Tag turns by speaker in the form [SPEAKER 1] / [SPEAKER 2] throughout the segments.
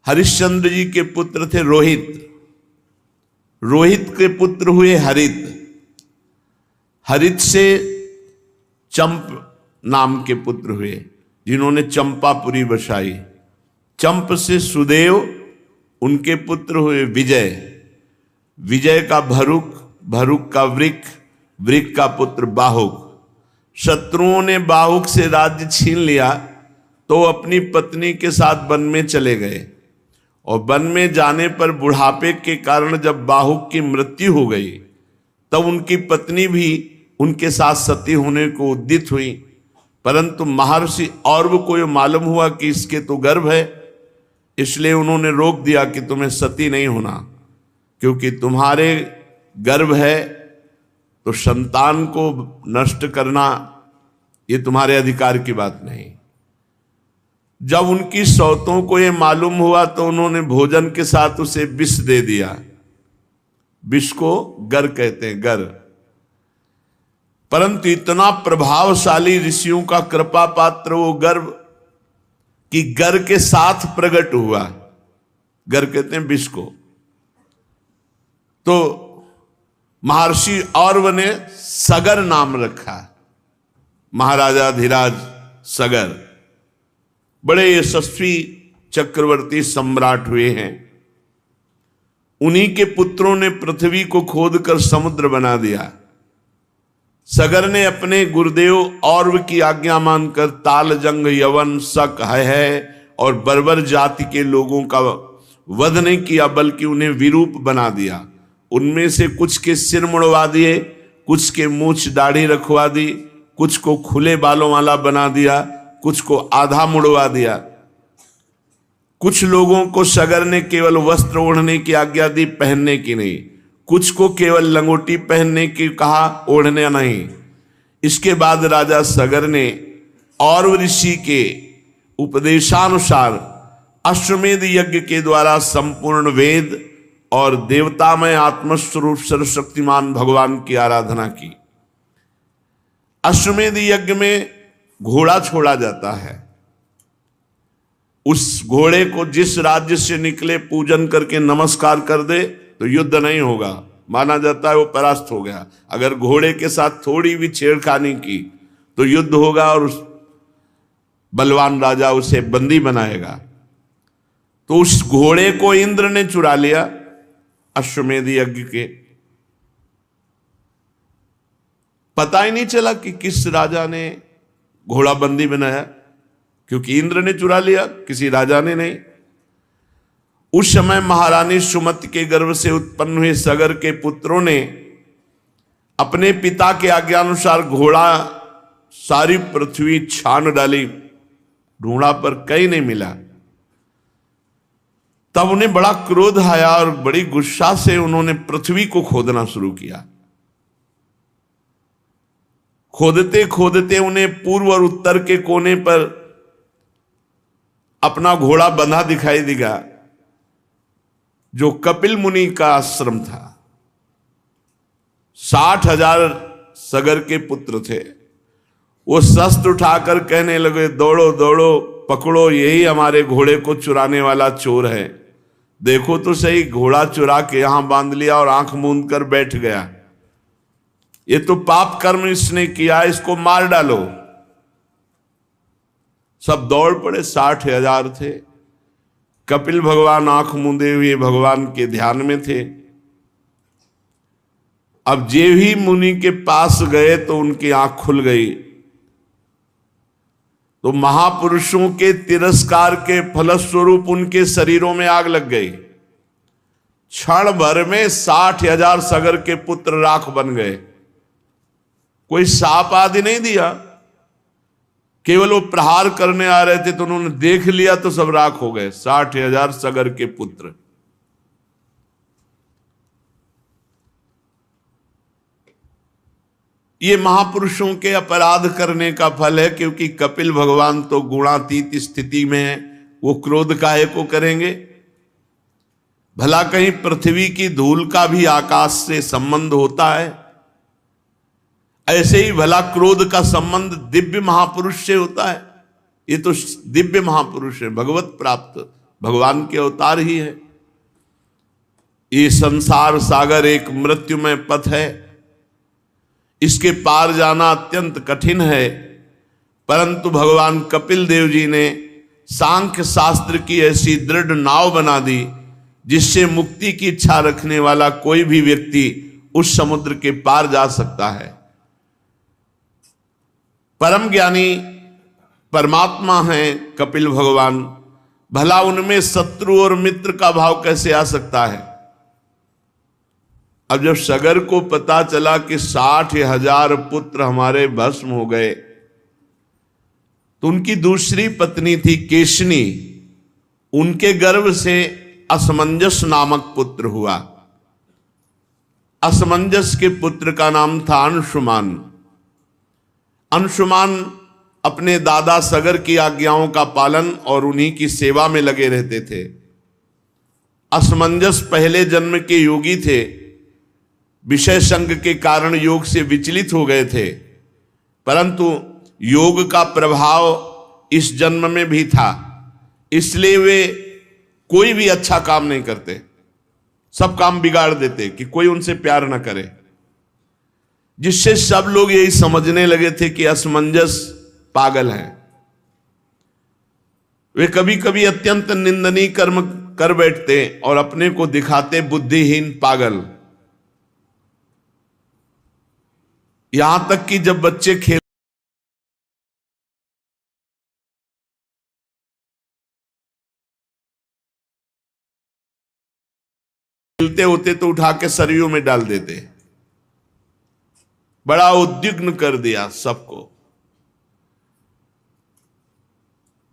[SPEAKER 1] हरिश्चंद्र जी के पुत्र थे रोहित, रोहित के पुत्र हुए हरित, हरित से चंप नाम के पुत्र हुए जिन्होंने चंपापुरी बसाई, चंप से सुदेव, उनके पुत्र हुए विजय, विजय का भरुक, भरुक का वृक, वृक का पुत्र बाहुक। शत्रुओं ने बाहुक से राज्य छीन लिया तो अपनी पत्नी के साथ वन में चले गए, और वन में जाने पर बुढ़ापे के कारण जब बाहुक की मृत्यु हो गई तब उनकी पत्नी भी उनके साथ सती होने को उद्यत हुई, परंतु महर्षि औरव को यह मालूम हुआ कि इसके तो गर्भ है, इसलिए उन्होंने रोक दिया कि तुम्हें सती नहीं होना, क्योंकि तुम्हारे गर्भ है तो संतान को नष्ट करना ये तुम्हारे अधिकार की बात नहीं। जब उनकी सौतों को यह मालूम हुआ तो उन्होंने भोजन के साथ उसे विष दे दिया, विष को गर कहते हैं, गर। परंतु इतना प्रभावशाली ऋषियों का कृपा पात्र वो गर्भ कि गर के साथ प्रकट हुआ, गर कहते हैं विष को। तो महर्षि औरव ने सगर नाम रखा, महाराजा धीराज सगर, बड़े यशस्वी चक्रवर्ती सम्राट हुए हैं। उन्हीं के पुत्रों ने पृथ्वी को खोदकर समुद्र बना दिया। सगर ने अपने गुरुदेव औरव की आज्ञा मानकर ताल, जंग, यवन, शक, है और बर्बर जाति के लोगों का वध नहीं किया, बल्कि उन्हें विरूप बना दिया। उनमें से कुछ के सिर मुड़वा दिए, कुछ के मूछ दाढ़ी रखवा दी, कुछ को खुले बालों वाला बना दिया, कुछ को आधा मुड़वा दिया। कुछ लोगों को सगर ने केवल वस्त्र ओढ़ने की आज्ञा दी, पहनने की नहीं। कुछ को केवल लंगोटी पहनने की कहा, ओढ़ने नहीं। इसके बाद राजा सगर ने औरव ऋषि के उपदेशानुसार अश्वमेध यज्ञ के द्वारा संपूर्ण वेद और देवतामय आत्मस्वरूप सर्वशक्तिमान भगवान की आराधना की। अश्वमेध यज्ञ में घोड़ा छोड़ा जाता है। उस घोड़े को जिस राज्य से निकले पूजन करके नमस्कार कर दे तो युद्ध नहीं होगा, माना जाता है वो परास्त हो गया। अगर घोड़े के साथ थोड़ी भी छेड़खानी की तो युद्ध होगा और उस बलवान राजा उसे बंदी बनाएगा। तो उस घोड़े को इंद्र ने चुरा लिया अश्वमेध यज्ञ के। पता ही नहीं चला कि किस राजा ने घोड़ा बंदी बनाया, क्योंकि इंद्र ने चुरा लिया, किसी राजा ने नहीं। उस समय महारानी सुमति के गर्भ से उत्पन्न हुए सगर के पुत्रों ने अपने पिता के आज्ञानुसार घोड़ा सारी पृथ्वी छान डाली, ढूंढा पर कहीं नहीं मिला। तब उन्हें बड़ा क्रोध आया और बड़ी गुस्सा से उन्होंने पृथ्वी को खोदना शुरू किया। खोदते खोदते उन्हें पूर्व और उत्तर के कोने पर अपना घोड़ा बंधा दिखाई देगा, जो कपिल मुनि का आश्रम था। 60,000 सगर के पुत्र थे। वो शस्त्र उठाकर कहने लगे, दौड़ो दौड़ो, पकड़ो, यही हमारे घोड़े को चुराने वाला चोर है। देखो तो सही, घोड़ा चुरा के यहां बांध लिया और आंख मूंद कर बैठ गया। ये तो पाप कर्म इसने किया, इसको मार डालो। सब दौड़ पड़े, 60,000 थे। कपिल भगवान आंख मूंदे हुए भगवान के ध्यान में थे। अब जे भी मुनि के पास गए तो उनकी आंख खुल गई। तो महापुरुषों के तिरस्कार के फलस्वरूप उनके शरीरों में आग लग गई। क्षण भर में 60,000 सगर के पुत्र राख बन गए। कोई साप आदि नहीं दिया, केवल वो प्रहार करने आ रहे थे तो उन्होंने देख लिया तो सब राख हो गए। 60,000 सगर के पुत्र। ये महापुरुषों के अपराध करने का फल है, क्योंकि कपिल भगवान तो गुणातीत स्थिति में है, वो क्रोध काहे को करेंगे। भला कहीं पृथ्वी की धूल का भी आकाश से संबंध होता है? ऐसे ही भला क्रोध का संबंध दिव्य महापुरुष से होता है? ये तो दिव्य महापुरुष है, भगवत प्राप्त भगवान के अवतार ही है। ये संसार सागर एक मृत्युमय पथ है, इसके पार जाना अत्यंत कठिन है, परंतु भगवान कपिल देव जी ने सांख्य शास्त्र की ऐसी दृढ़ नाव बना दी जिससे मुक्ति की इच्छा रखने वाला कोई भी व्यक्ति उस समुद्र के पार जा सकता है। परम ज्ञानी परमात्मा हैं कपिल भगवान, भला उनमें शत्रु और मित्र का भाव कैसे आ सकता है। अब जब सगर को पता चला कि 60,000 पुत्र हमारे भस्म हो गए, तो उनकी दूसरी पत्नी थी केशनी, उनके गर्भ से असमंजस नामक पुत्र हुआ। असमंजस के पुत्र का नाम था अंशुमान। अंशुमान अपने दादा सगर की आज्ञाओं का पालन और उन्हीं की सेवा में लगे रहते थे। असमंजस पहले जन्म के योगी थे, विषय संग के कारण योग से विचलित हो गए थे, परंतु योग का प्रभाव इस जन्म में भी था, इसलिए वे कोई भी अच्छा काम नहीं करते, सब काम बिगाड़ देते कि कोई उनसे प्यार न करे, जिससे सब लोग यही समझने लगे थे कि असमंजस पागल है। वे कभी कभी अत्यंत निंदनीय कर्म कर बैठते और अपने को दिखाते बुद्धिहीन पागल। यहां तक कि जब बच्चे खेलते होते तो उठा के सरयू में डाल देते। बड़ा उद्विग्न कर दिया सबको।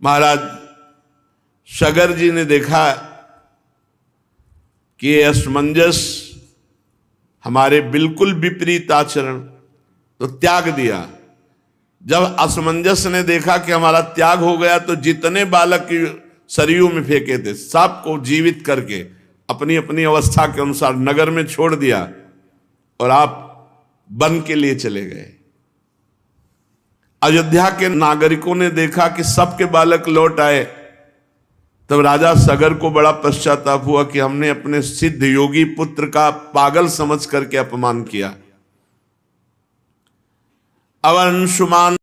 [SPEAKER 1] महाराज सगर जी ने देखा कि ये असमंजस हमारे बिल्कुल विपरीत आचरण, तो त्याग दिया। जब असमंजस ने देखा कि हमारा त्याग हो गया, तो जितने बालक सरयू में फेंके थे सबको जीवित करके अपनी अपनी अवस्था के अनुसार नगर में छोड़ दिया और आप वन के लिए चले गए। अयोध्या के नागरिकों ने देखा कि सबके बालक लौट आए, तब राजा सगर को बड़ा पश्चाताप हुआ कि हमने अपने सिद्ध योगी पुत्र का पागल समझ करके अपमान किया। अब अंशुमान